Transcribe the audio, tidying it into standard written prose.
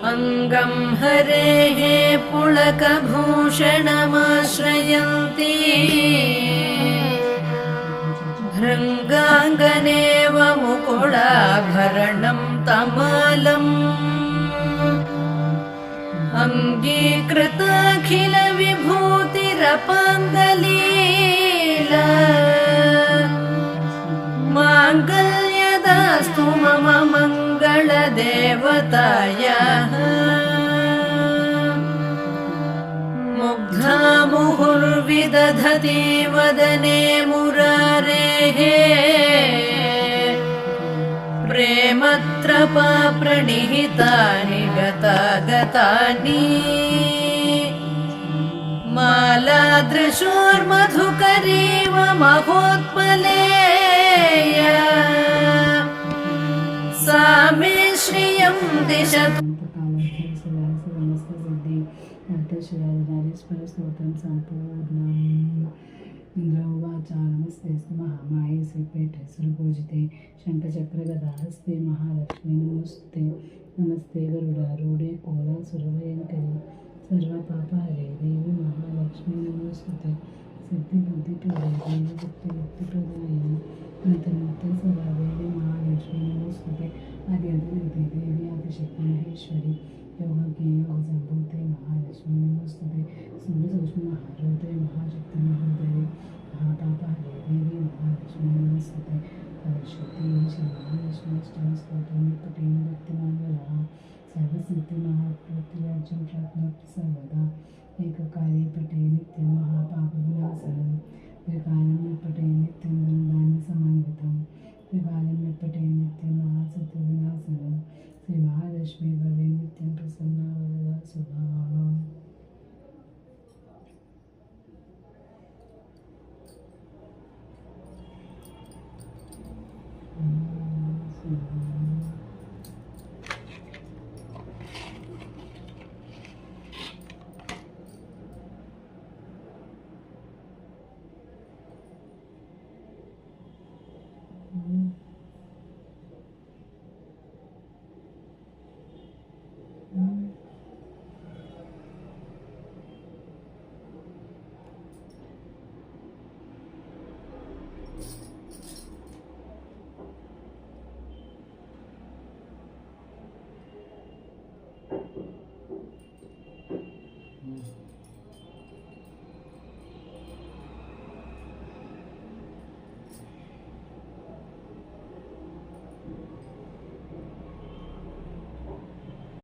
अङ्गं हरेः पुलकभूषणमाश्रयन्ती भृङ्गाङ्गनेव मुकुलाभरणं तमालम् अङ्गीकृताखिलविभूतिरपाङ्गलीला माङ्गल्यदास्तु मम मङ्गलदेवतायाः मुग्धा मुहुर्विदधति वदने मुरारेः प्रेमत्रपा प्रणिहितानि गतागतानि मालादृशोर्मधुकरीव महोत्पलेया सा मे श्रियं दिशतु। इंद्रवाचा नमस्ते महामाये श्रीपीठे सुरपूजिते शंखचक्रगदाहस्ते महालक्ष्मी नमस्ते नमस्ते गरुडारूढे कोलासुरभयङ्करी सर्वपापहरे देवी महालक्ष्मी नमोस्तुते सिद्धिबुद्धिप्रदे देवी भक्तिमुक्तिप्रदायिनी नतनोते सदा देवी महालक्ष्मी नमोस्तुते आद्यन्ते देवी आदिशक्ति महेश्वरी योगज्ञे योगसम्भूते महालक्ष्मी नमोस्तुते सूक्ष्म महारूपे महाशक्ति महोदये महापापहरे देवी महालक्ष्मी नमोस्तुते सरस्वती श्री महालक्ष्मी स्तोत्रं पठेन भक्तिमान्वरः सर्वसिद्धिमहाप्राप्तिराज्यं प्राप्नोति सर्वदा एककाले पठे नित्यं महापापविनाशनं त्रिकालं पठे नित्यं धनधान्यसमन्वितं त्रिकालं पठे नित्यं महासत्यविनाशनं श्री महालक्ष्मी